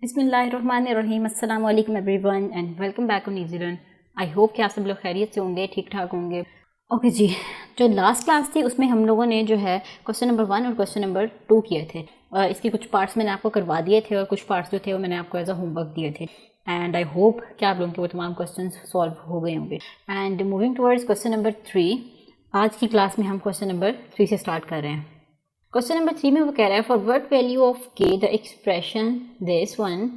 बिस्मिल्लाहिर्रहमानिर्रहीम अस्सलाम वालेकुम everyone and welcome back on New Zealand. I hope कि आप सब लोग खैरियत से होंगे, ठीक ठाक होंगे। ओके जी, जो लास्ट क्लास थी उसमें हम लोगों ने जो है क्वेश्चन नंबर 1 और क्वेश्चन नंबर 2 किए थे और इसके कुछ पार्ट्स मैंने आपको करवा दिए थे और कुछ पार्ट्स जो थे वो मैंने आपको एज अ होमवर्क दिए थे एंड आई होप कि आप लोगों के वो तमाम क्वेश्चन सॉल्व हो गए होंगे। And moving towards question number 3, आज की क्लास में हम क्वेश्चन नंबर 3 से स्टार्ट कर रहे हैं। क्वेश्चन नंबर 3 में वो कह रहा है फॉर व्हाट वैल्यू ऑफ के the expression this one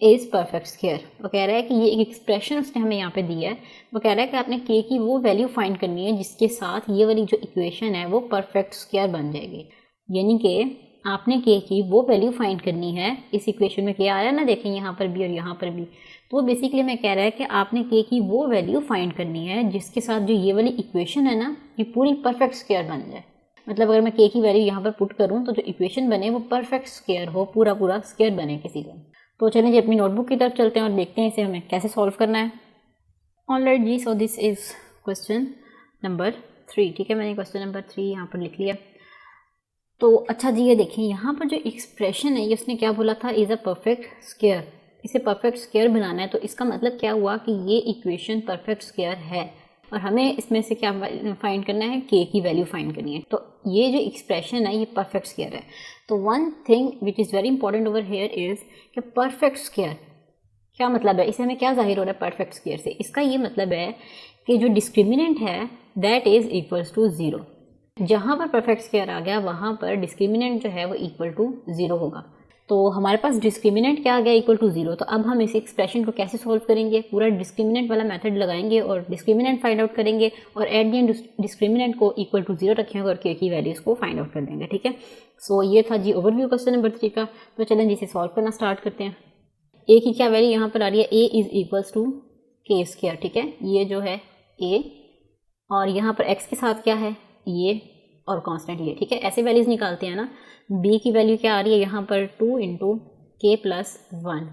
is perfect square. वो कह रहा है कि ये एक एक्सप्रेशन उसने हमें यहाँ पे दिया है। वो कह रहा है कि आपने के की वो वैल्यू फाइंड करनी है जिसके साथ ये वाली जो इक्वेशन है वो परफेक्ट स्क्वायर बन जाएगी। यानी कि आपने के की वो वैल्यू फाइंड करनी है। इस इक्वेशन में क्या आ रहा है ना, देखें यहाँ पर भी और यहाँ पर भी। तो बेसिकली मैं कह रहा है कि आपने के की वो वैल्यू फाइंड करनी है जिसके साथ जो ये वाली इक्वेशन है ना, ये पूरी परफेक्ट स्क्वायर बन जाए। मतलब अगर मैं के की वैल्यू यहाँ पर पुट करूँ तो जो इक्वेशन बने वो परफेक्ट स्क्वायर हो, पूरा पूरा स्क्वायर बने किसी का। तो चलें जी अपनी नोटबुक की तरफ चलते हैं और देखते हैं इसे हमें कैसे सॉल्व करना है। ऑलराइट जी, so this is question number 3। ठीक है, मैंने क्वेश्चन नंबर 3 यहाँ पर लिख लिया। तो अच्छा जी, ये देखिए यहाँ पर जो एक्सप्रेशन है ये उसने क्या बोला था, इज़ अ परफेक्ट स्क्वायर। इसे परफेक्ट स्क्वायर बनाना है तो इसका मतलब क्या हुआ कि ये इक्वेशन परफेक्ट स्क्वायर है और हमें इसमें से क्या फाइंड करना है, के की वैल्यू फाइंड करनी है। तो ये जो एक्सप्रेशन है ये परफेक्ट स्क्वायर है। तो one thing which is very important over here is कि परफेक्ट स्क्वायर क्या मतलब है, इसे हमें क्या जाहिर हो रहा है परफेक्ट स्क्वायर से। इसका ये मतलब है कि जो डिस्क्रिमिनेंट है दैट इज़ इक्वल्स टू 0। जहाँ पर परफेक्ट स्क्वायर आ गया वहाँ पर डिस्क्रिमिनेंट जो है वो इक्वल टू 0 होगा। तो हमारे पास डिस्क्रिमिनेंट क्या आ गया, इक्वल टू 0। तो अब हम इस एक्सप्रेशन को कैसे सॉल्व करेंगे, पूरा डिस्क्रिमिनेंट वाला मेथड लगाएंगे और डिस्क्रिमिनेंट फाइंड आउट करेंगे और एट द एंड डिस्क्रिमिनेंट को इक्वल टू 0 रखेंगे और के की वैल्यूज़ को फाइंड आउट कर देंगे। ठीक है, सो ये था जी ओवरव्यू क्वेश्चन नंबर 3 का। तो चलें जिसे सॉल्व करना स्टार्ट करते हैं। ए की क्या वैल्यू यहाँ पर आ रही है, ए इज़ इक्वल्स टू के स्क्वायर। ठीक है, ये जो है ए और यहाँ पर एक्स के साथ क्या है, ये और कांस्टेंट ये। ठीक है, ऐसे वैल्यूज़ निकालते हैं ना। बी की वैल्यू क्या आ रही है यहाँ पर 2 इंटू के प्लस 1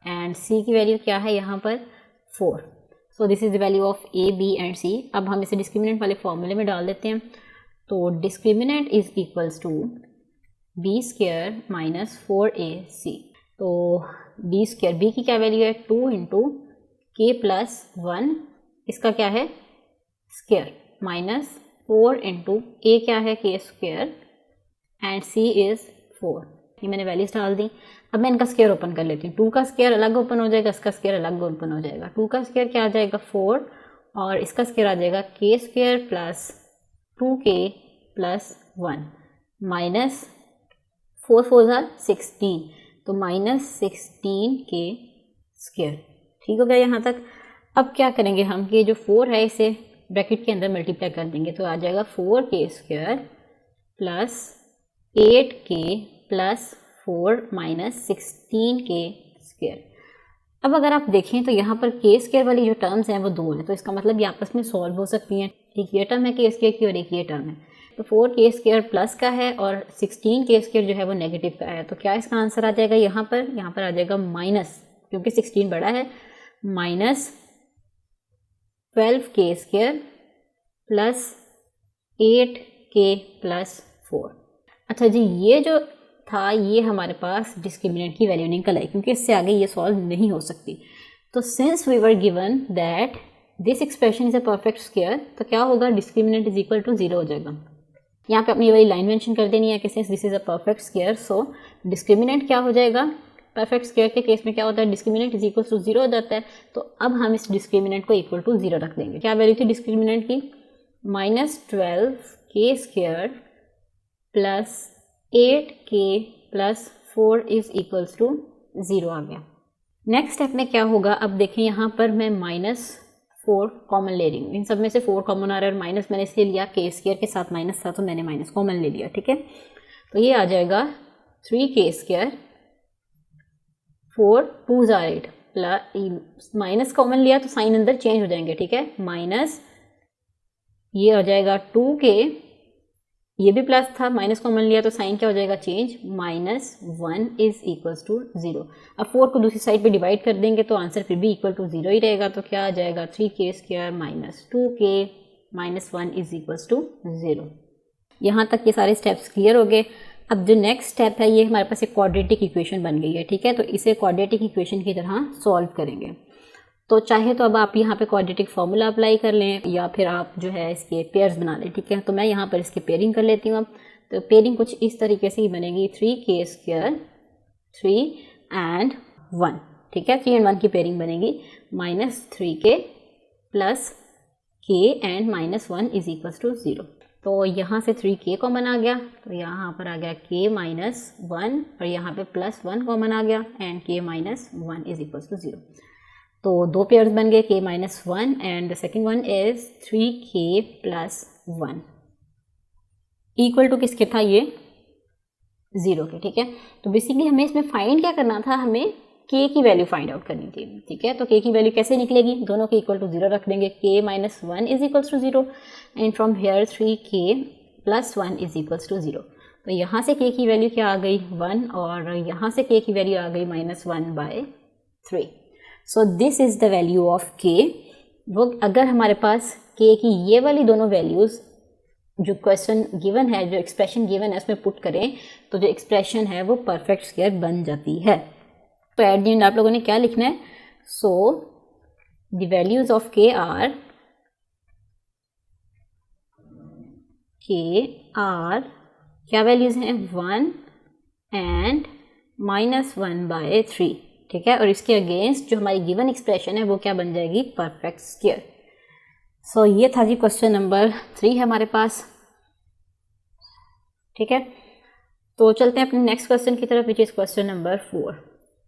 एंड सी की वैल्यू क्या है यहाँ पर 4। So this is the value of A, B and C. अब हम इसे डिस्क्रिमिनेंट वाले फॉर्मूले में डाल देते हैं। तो discriminant is equals to b square minus 4ac। तो बी स्क्वायर, बी की क्या वैल्यू है 2 इंटू के प्लस 1, इसका क्या है स्क्वायर, माइनस 4 इंटू ए क्या है के स्क्वायर एंड सी इज़ 4। ये मैंने वैल्यूज डाल दी। अब मैं इनका स्क्वायर ओपन कर लेती हूँ। 2 का स्क्वायर अलग ओपन हो जाएगा, इसका स्क्वायर अलग ओपन हो जाएगा। 2 का स्क्वायर क्या आ जाएगा 4 और इसका स्क्वायर आ जाएगा के square plus 2k plus 1 minus 4 4 ज़ा 16, तो माइनस 16 के स्क्वायर। ठीक हो गया यहाँ तक। अब क्या करेंगे हम कि जो 4 है इसे ब्रैकेट के अंदर मल्टीप्लाई कर देंगे तो आ जाएगा 4k square plus 8k plus 4 minus 16k square. अब अगर आप देखें तो यहाँ पर के स्क्वायर वाली जो टर्म्स हैं वो 2 हैं, तो इसका मतलब ये आपस में सॉल्व हो सकती हैं। एक ये टर्म है के स्क्वायर की और एक ये टर्म है। तो 4k स्क्वायर प्लस का है और 16k स्क्वायर जो है वो नेगेटिव का है। तो क्या इसका आंसर आ जाएगा यहाँ पर आ जाएगा माइनस, क्योंकि 16 बड़ा है, minus 12k square plus 8k plus 4। अच्छा जी, ये जो था ये हमारे पास डिस्क्रिमिनेंट की वैल्यू निकल आई, क्योंकि इससे आगे ये सॉल्व नहीं हो सकती। तो since we were given that this expression is a perfect square, तो क्या होगा, डिस्क्रिमिनेंट इज इक्वल टू 0 हो जाएगा। यहाँ पे अपनी वाली लाइन मेंशन कर देनी है कि since this is a perfect square so discriminant क्या हो जाएगा, परफेक्ट स्क्वायर के केस में क्या होता है, डिस्क्रिमिनेंट इज इक्वल टू 0 हो जाता है। तो अब हम इस डिस्क्रिमिनेंट को इक्वल टू 0 रख देंगे। क्या वैल्यू थी डिस्क्रिमिनेंट की, minus 12k square plus 8k plus 4 is equals to 0 आ गया। नेक्स्ट स्टेप में क्या होगा, अब देखें यहाँ पर मैं माइनस 4 कॉमन ले रही हूँ। इन सब में से 4 कॉमन आ रहा है और माइनस मैंने इसलिए लिया, के स्क्वायर के साथ माइनस था तो मैंने माइनस कॉमन ले लिया। ठीक है, तो ये आ जाएगा 3k स्क्वायर, 4 2 ज़ा 8 प्लस माइनस कॉमन लिया तो साइन अंदर चेंज हो जाएंगे। ठीक है, माइनस ये आ जाएगा 2k, ये भी प्लस था, माइनस कॉमन लिया तो साइन क्या हो जाएगा change, minus 1 is equals to 0। अब 4 को दूसरी साइड पे डिवाइड कर देंगे तो आंसर फिर भी इक्वल टू 0 ही रहेगा। तो क्या आ जाएगा 3k square minus 2k minus 1 is equals to 0। यहाँ तक ये सारे स्टेप्स क्लियर हो गए। अब जो नेक्स्ट स्टेप है ये हमारे पास एक क्वाड्रेटिक इक्वेशन बन गई है, ठीक है। तो इसे क्वाड्रेटिक इक्वेशन की तरह सॉल्व करेंगे। तो चाहे तो अब आप यहाँ पे क्वाड्रेटिक फार्मूला अप्लाई कर लें या फिर आप जो है इसके पेयर्स बना लें, ठीक है। तो मैं यहाँ पर इसके पेयरिंग कर लेती हूँ अब। तो पेयरिंग कुछ इस तरीके से ही बनेगी, 3k² 3 and 1, ठीक है। 3 and 1 की पेयरिंग बनेगी, -3k + k and -1 = 0। तो यहाँ से 3k कॉमन आ गया, तो यहाँ पर आ गया k - 1 और यहाँ पे +1 कॉमन आ गया एंड k - 1 = 0। तो दो पेयर्स बन गए, k - 1 and the second one is 3k + 1 equal to किसके था, ये 0 के, ठीक है। तो बेसिकली हमें इसमें फाइंड क्या करना था, हमें k की वैल्यू फाइंड आउट करनी थी, ठीक है। तो k की वैल्यू कैसे निकलेगी, दोनों के इक्वल टू 0 रख देंगे, k - 1 = 0 and from here 3k + 1 = 0। तो यहाँ से k की वैल्यू क्या आ गई, 1, और यहाँ से k की वैल्यू आ गई -1/3। सो this is the value of k। वो अगर हमारे पास k की ये वाली दोनों वैल्यूज़ जो क्वेश्चन गिवन है, जो एक्सप्रेशन गिवन है उसमें पुट करें तो जो एक्सप्रेशन है वो परफेक्ट स्क्वायर बन जाती है। तो एट द एंड आप लोगों ने क्या लिखना है, so the values of k are क्या वैल्यूज हैं, 1 एंड -1/3, ठीक है। और इसके अगेंस्ट जो हमारी गिवन एक्सप्रेशन है वो क्या बन जाएगी, परफेक्ट स्क्वायर। सो ये था जी क्वेश्चन नंबर 3 है हमारे पास, ठीक है। तो चलते हैं अपने नेक्स्ट क्वेश्चन की तरफ, विच इज़ क्वेश्चन नंबर 4।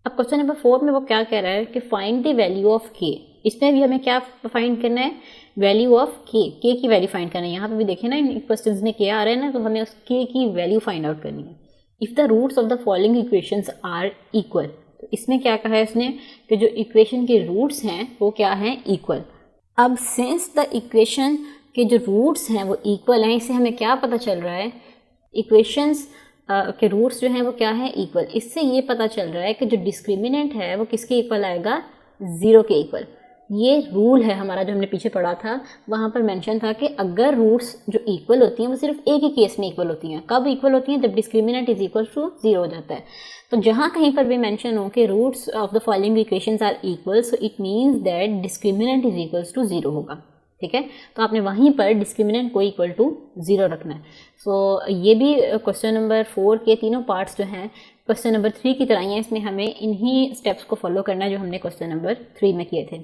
अब क्वेश्चन नंबर 4 में वो क्या कह रहा है कि find the value of k। इसमें भी हमें क्या फाइंड करना है, वैल्यू ऑफ k की वैल्यू फाइंड करना है। यहाँ पे भी देखिए ना, इन क्वेश्चंस में क्या आ रहा है ना, तो हमें उस k की वैल्यू फाइंड आउट करनी है। If the roots of the following equations are equal, तो इसमें क्या कहा है इसने कि जो इक्वेशन के रूट्स हैं वो क्या हैं, इक्वल। अब सिंस द इक्वेशन के जो रूट्स हैं वो इक्वल हैं, इससे हमें क्या पता चल रहा है, इक्वेशंस के रूट्स जो हैं वो क्या है, इक्वल। इससे ये पता चल रहा है कि जो डिस्क्रिमिनेंट है वो किसके इक्वल आएगा, 0 के इक्वल। ये रूल है हमारा जो हमने पीछे पढ़ा था, वहाँ पर मेंशन था कि अगर रूट्स जो इक्वल होती हैं वो सिर्फ एक ही केस में इक्वल होती हैं। कब इक्वल होती हैं, जब डिस्क्रिमिनेंट इज इक्वल टू 0 हो जाता है। तो जहाँ कहीं पर भी मेंशन हो कि roots of the following equations are equal, so it means that discriminant is equals to 0 होगा, ठीक है। तो आपने वहीं पर डिस्क्रिमिनेंट को इक्वल टू 0 रखना है। सो ये भी क्वेश्चन नंबर 4 के तीनों पार्ट्स जो हैं क्वेश्चन नंबर 3 की तरह ही हैं, इसमें हमें इन्हीं स्टेप्स को फॉलो करना है जो हमने क्वेश्चन नंबर 3 में किए थे।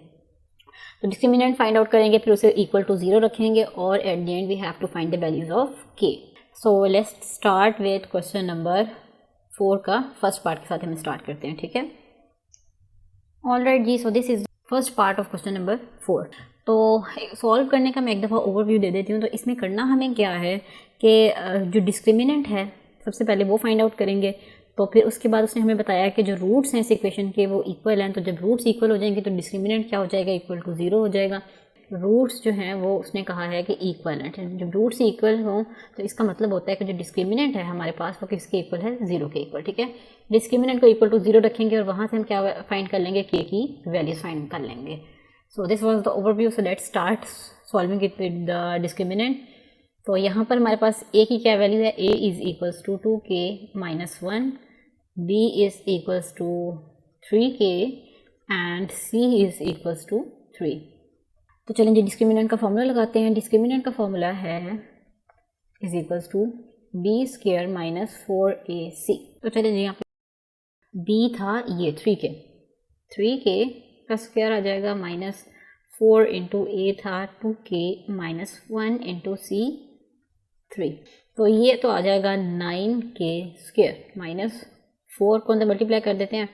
तो डिस्क्रिमिनेंट फाइंड आउट करेंगे, फिर उसे इक्वल टू 0 रखेंगे और at the end we have to find the values of k। So let's start with question number 4 का फर्स्ट पार्ट के साथ हम स्टार्ट करते हैं, ठीक है। ऑलराइट जी, so this is first part of question number 4। तो सॉल्व करने का मैं एक दफ़ा ओवरव्यू दे देती हूँ। तो इसमें करना हमें क्या है कि जो डिस्क्रिमिनेंट है सबसे पहले वो फाइंड आउट करेंगे। तो फिर उसके बाद उसने हमें बताया कि जो रूट्स हैं इस इक्वेशन के वो इक्वल हैं। तो जब रूट्स इक्वल हो जाएंगे तो डिस्क्रिमिनेंट क्या हो जाएगा, इक्वल टू 0 हो जाएगा। रूट्स जो हैं वो उसने कहा है कि इक्वल हैं। जब रूट्स इक्वल हों तो इसका मतलब होता है कि जो डिस्क्रिमिनेंट है हमारे पास वो किसके इक्वल है, 0 के इक्वल, ठीक है। डिस्क्रिमिनेंट को इक्वल टू 0 रखेंगे और वहाँ से हम क्या फाइंड कर लेंगे, k की वैल्यूज फाइंड कर लेंगे। So this was the overview. So let's start solving it with the discriminant. तो यहाँ पर हमारे पास a की क्या वैल्यू है, a is equals to 2k - 1, b is equals to 3k and c is equals to 3। तो चलें जी डिस्क्रिमिनेंट का फॉर्मूला लगाते हैं। डिस्क्रिमिनेंट का फॉर्मूला है is equals to b² - 4ac। तो चलें जी यहाँ पे b था ये 3k का स्क्वायर आ जाएगा, -4 इंटू a था 2k - 1 इंटू c 3। तो ये तो आ जाएगा 9k स्क्वायर, -4 को अंदर मल्टीप्लाई कर देते हैं।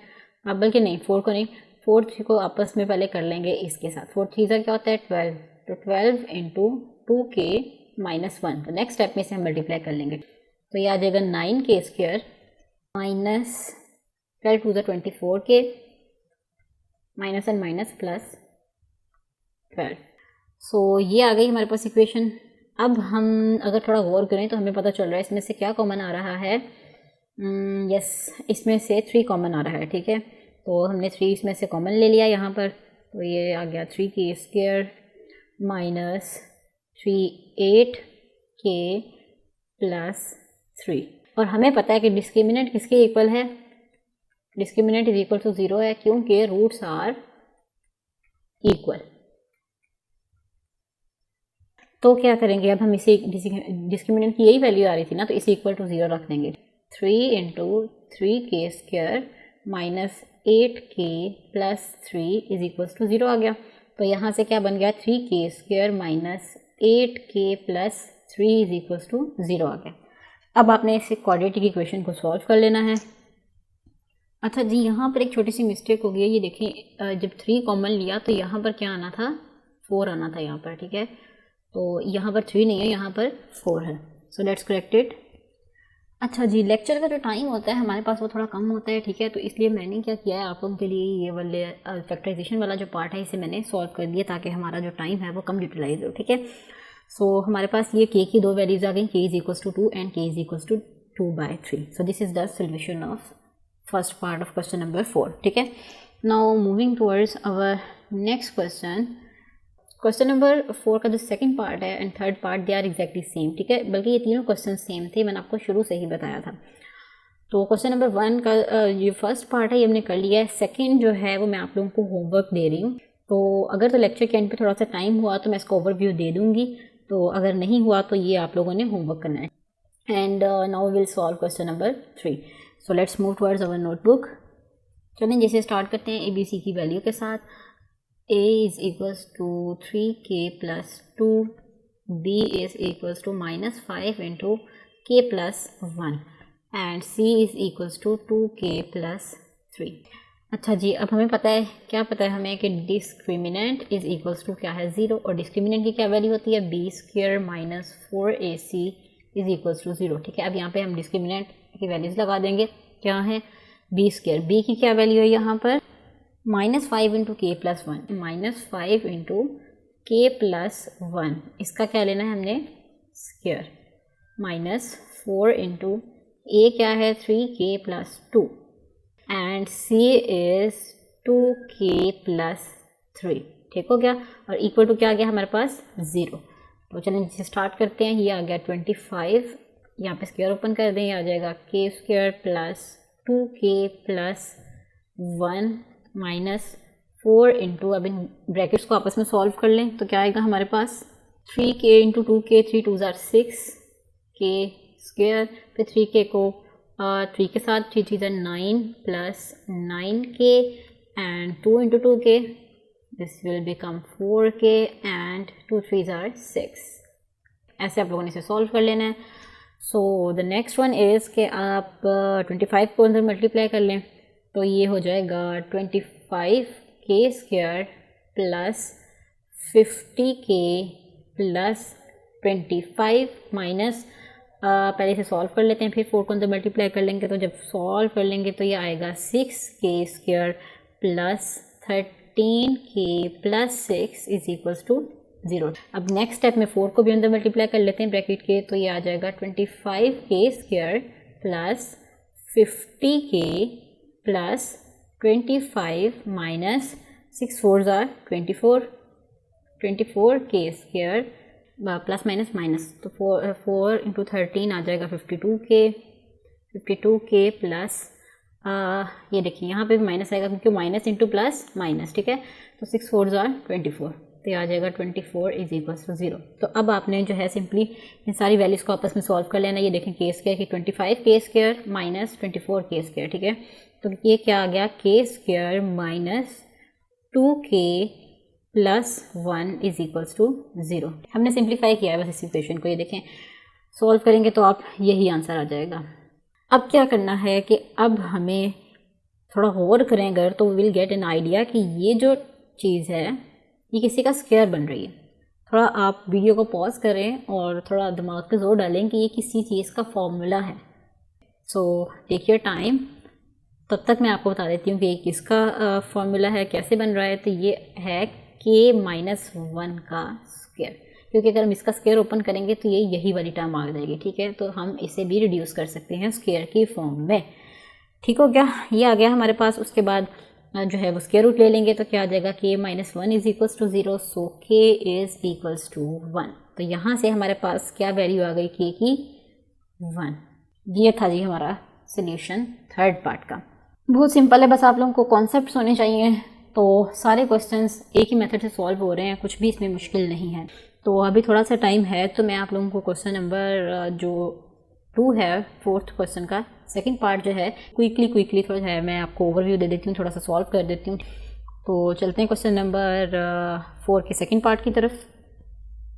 अब बल्कि नहीं 4 को नहीं, 4 को आपस में पहले कर लेंगे इसके साथ। 4 3 क्या होता है 12, तो 12 इंटू 2k - 1। तो नेक्स्ट स्टेप में से हम मल्टीप्लाई कर लेंगे तो ये आ जाएगा 9k square minus 12 to the 24k minus and minus plus 12। So ये आ गई हमारे पास इक्वेशन। अब हम अगर थोड़ा गौर करें तो हमें पता चल रहा है इसमें से क्या कॉमन आ रहा है। यस, इसमें से 3 कॉमन आ रहा है, ठीक है। तो हमने 3 इसमें से कॉमन ले लिया यहाँ पर, तो ये आ गया 3k square minus 8k plus 3। और हमें पता है कि डिस्क्रिमिनेंट किसके इक्वल है, डिस्क्रिमिनेंट इज इक्वल टू 0 है क्योंकि रूट्स आर इक्वल। तो क्या करेंगे, अब हम इसे डिस्क्रिमिनेंट की यही वैल्यू आ रही थी ना, तो इसे इक्वल टू 0 रख देंगे। 3 into 3k square minus 8k plus 3 is equal to 0 आ गया। तो यहाँ से क्या बन गया, 3k square minus 8k plus 3 is equal to 0 आ गया। अब आपने इसे क्वाड्रेटिक इक्वेशन को सॉल्व कर लेना है। अच्छा जी, यहाँ पर एक छोटी सी मिस्टेक हो गई है, ये देखें, जब 3 कॉमन लिया तो यहाँ पर क्या आना था, 4 आना था यहाँ पर, ठीक है। तो यहाँ पर 3 नहीं है, यहाँ पर 4 है। So let's correct it. अच्छा जी, लेक्चर का जो टाइम होता है हमारे पास वो थोड़ा कम होता है, ठीक है। तो इसलिए मैंने क्या किया है, आप लोगों के लिए ये वाले फैक्टराइजेशन वाला जो पार्ट है इसे मैंने सॉल्व कर दिया ताकि हमारा जो टाइम है वो कम यूटिलाइज हो, ठीक है। सो हमारे पास ये k की 2 वैल्यूज आ गई, k is equal to 2 and k is equal to 2/3। So this is the solution of first part of question number 4, ठीक है। Now moving towards our next question. Question number 4 का जो सेकंड पार्ट है and third part they are exactly same, ठीक है, बल्कि ये तीनों क्वेश्चन सेम थे, मैंने आपको शुरू से ही बताया था। तो क्वेश्चन नंबर 1 का ये फर्स्ट पार्ट है ये हमने कर लिया है, सेकंड जो है वो मैं आप लोगों को होमवर्क दे रही हूँ। तो अगर तो लेक्चर के एंड पे थोड़ा सा टाइम हुआ तो मैं इसका ओवरव्यू दे दूँगी, तो अगर नहीं हुआ तो ये आप लोगों ने होमवर्क करना है। And now will solve question number 3। So let's move towards our notebook. चलें जैसे स्टार्ट करते हैं ABC की वैल्यू के साथ। A is equals to 3k plus 2, B is equals to minus 5 into k plus 1 and C is equals to 2k plus 3। अच्छा जी, अब हमें पता है, क्या पता है हमें कि डिस्क्रिमिनेंट इज इक्वल्स टू क्या है, 0, और डिस्क्रिमिनेंट की क्या वैल्यू होती है, b square minus 4ac is equals to 0, ठीक है। अब यहाँ पे हम डिस्क्रिमिनेंट की वैल्यूज लगा देंगे, क्या है, b स्क्वायर, b की क्या वैल्यू है यहाँ पर, -5 into k plus 1, -5 into k plus 1, इसका क्या लेना है हमने, स्क्वायर, -4 इंटू ए क्या है, 3k plus 2 and c is 2k plus 3, ठीक हो गया। और इक्वल टू क्या आ गया हमारे पास, 0। तो चलिए स्टार्ट करते हैं। ये आ गया 25, यहाँ पे स्क्वायर ओपन कर दें, ये आ जाएगा k square plus 2k plus 1 -4 into, अब इन ब्रैकेट्स को आपस में सॉल्व कर लें तो क्या आएगा हमारे पास, 3k इंटू 2k, 3 2 ज़ार 6 k स्क्वायर, फिर 3k को 3 के साथ 3 3 ज़ार 9 plus 9k and 2 into 2k, this will become 4k and 2 3 ज़ार 6। ऐसे आप लोगों ने इसे सॉल्व कर लेना है। So the next one is कि आप 25 को अंदर मल्टीप्लाई कर लें तो ये हो जाएगा 25k square plus 50k plus 25 minus, पहले से सॉल्व कर लेते हैं, फिर 4 को अंदर मल्टीप्लाई कर लेंगे, तो जब सॉल्व कर लेंगे तो ये आएगा 6k square plus 13k plus 6 is equals to 0। अब नेक्स्ट स्टेप में 4 को भी अंदर मल्टीप्लाई कर लेते हैं ब्रैकेट के, तो ये आ जाएगा 25k square plus 50k plus 25 minus 6 4 ज़ार 24k square plus minus minus, तो 4 इंटू 13 आ जाएगा 52k प्लस, ये देखिए यहाँ पे भी माइनस आएगा क्योंकि माइनस इंटू प्लस माइनस, ठीक है। तो 6 4 ज़ार 24, तो ये आ जाएगा 24 इज इक्वल्स टू 0। तो अब आपने जो है सिंपली इन सारी वैल्यूज़ को आपस में सॉल्व कर लेना। ये देखें k स्क्वायर की 25k square minus 24k square, ठीक है। तो ये क्या आ गया, k square minus 2k plus 1 is equals to 0। हमने सिंप्लीफाई किया है बस इस इक्वेशन को, ये देखें सॉल्व करेंगे तो आप यही आंसर आ जाएगा। अब क्या करना है कि अब हमें थोड़ा गौर करें अगर, तो विल गेट एन आइडिया कि ये जो चीज़ है ये किसी का स्क्वायर बन रही है। थोड़ा आप वीडियो को पॉज करें और थोड़ा दिमाग पे जोर डालें कि ये किसी चीज़ का फॉर्मूला है। सो टेक योर टाइम, तब तक मैं आपको बता देती हूँ कि ये किसका फॉर्मूला है, कैसे बन रहा है। तो ये है k-1 का स्क्वायर, क्योंकि अगर हम इसका स्क्वायर ओपन करेंगे तो ये यही वाली टर्म आ जाएगी, ठीक है। तो हम इसे भी रिड्यूस कर सकते हैं स्क्वायर की फॉर्म में, ठीक हो गया। ये आ गया हमारे पास। उसके बाद जो है वो स्क्वायर रूट ले लेंगे तो क्या आ जाएगा, k-1 is equals to 0, so k is equals to 1। तो यहाँ से हमारे पास क्या वैल्यू आ गई, k की 1। ये था जी हमारा सोल्यूशन थर्ड पार्ट का। बहुत सिंपल है, बस आप लोगों को कॉन्सेप्ट्स होने चाहिए। तो सारे क्वेश्चंस एक ही मेथड से सॉल्व हो रहे हैं, कुछ भी इसमें मुश्किल नहीं है। तो अभी थोड़ा सा टाइम है, तो मैं आप लोगों को क्वेश्चन नंबर जो 2 है, फोर्थ क्वेश्चन का सेकंड पार्ट जो है क्विकली थोड़ा है मैं आपको ओवरव्यू दे देती हूँ, थोड़ा सा सॉल्व कर देती हूँ। तो चलते हैं क्वेश्चन नंबर 4 के सेकंड पार्ट की तरफ।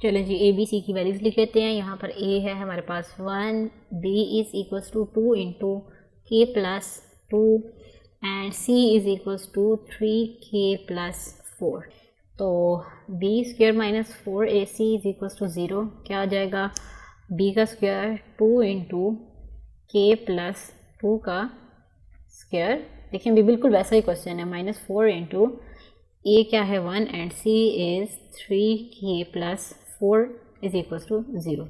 चलें जी, ए बी सी की वैल्यूज़ लिख लेते हैं। यहाँ पर ए है हमारे पास 1, B is equals to 2 into k plus 2 and C is equals to 3k plus 4। तो B square minus 4ac is equals to 0, क्या आ जाएगा, बी का स्क्वायर 2 इंटू के प्लस 2 का स्क्वायर। देखिए भी बिल्कुल वैसा ही क्वेश्चन है, माइनस 4 इंटू ए क्या है 1 and C is 3k plus 4 is equals to 0।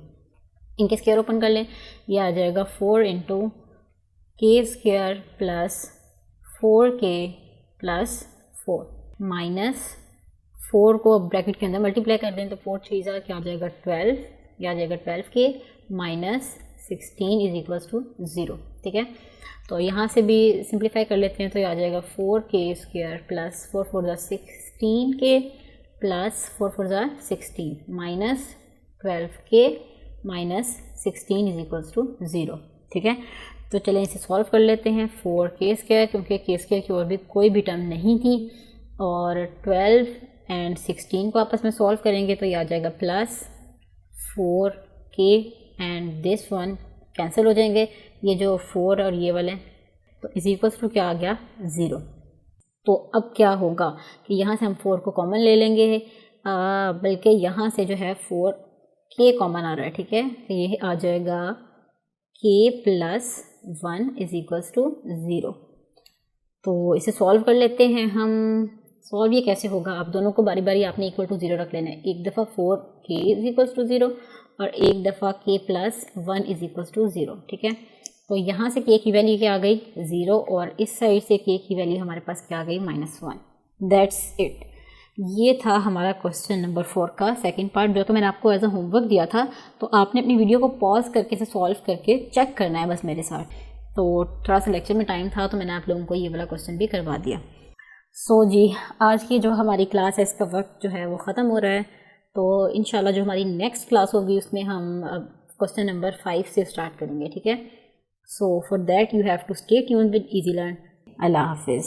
इनके स्क्वायर ओपन कर लें, यह आ जाएगा 4 इंटू के square plus 4k plus 4 minus 4 को ब्रैकेट के अंदर मल्टीप्लाई कर दें तो 4 3 क्या आ जाएगा 12, यह आ जाएगा 12k minus 16 is equals to 0। ठीक है, तो यहाँ से भी सिंप्लीफाई कर लेते हैं तो ये आ जाएगा 4k square plus 4 4 16k plus 4 4 16 minus 12k minus 16 is equals to 0। ठीक है, तो चलें इसे सॉल्व कर लेते हैं। 4k स्क्वायर, क्योंकि k स्क्वायर की और भी कोई भी टर्म नहीं थी, और 12 एंड 16 को आपस में सॉल्व करेंगे तो ये आ जाएगा plus 4k and this one cancel हो जाएंगे, ये जो 4 और ये वाले, तो इज इक्वल्स टू क्या आ गया 0। तो अब क्या होगा कि यहाँ से हम 4 को कॉमन ले लेंगे, बल्कि यहाँ से जो है 4k कॉमन आ रहा है। ठीक है, तो ये आ जाएगा k plus 1 is equals to 0। तो इसे सॉल्व कर लेते हैं हम। सॉल्व ये कैसे होगा, आप दोनों को बारी बारी आपने इक्वल टू 0 रख लेना है। एक दफ़ा 4k इज इक्वल्स टू 0 और एक दफ़ा k plus 1 is equals to 0। ठीक है, तो यहाँ से k की वैल्यू क्या आ गई 0 और इस साइड से k की वैल्यू हमारे पास क्या आ गई -1। That's it. ये था हमारा क्वेश्चन नंबर 4 का सेकंड पार्ट, जो तो मैंने आपको एज अ होमवर्क दिया था। तो आपने अपनी वीडियो को पॉज करके इसे सॉल्व करके चेक करना है बस मेरे साथ। तो थोड़ा सा लेक्चर में टाइम था तो मैंने आप लोगों को ये वाला क्वेश्चन भी करवा दिया। सो जी, आज की जो हमारी क्लास है इसका वक्त जो है वो ख़त्म हो रहा है। तो इंशाल्लाह जो हमारी नेक्स्ट क्लास होगी उसमें हम क्वेश्चन नंबर 5 से स्टार्ट करेंगे। ठीक है, so for that you have to stay tuned with Easy Learn. अल्लाह हाफिज़।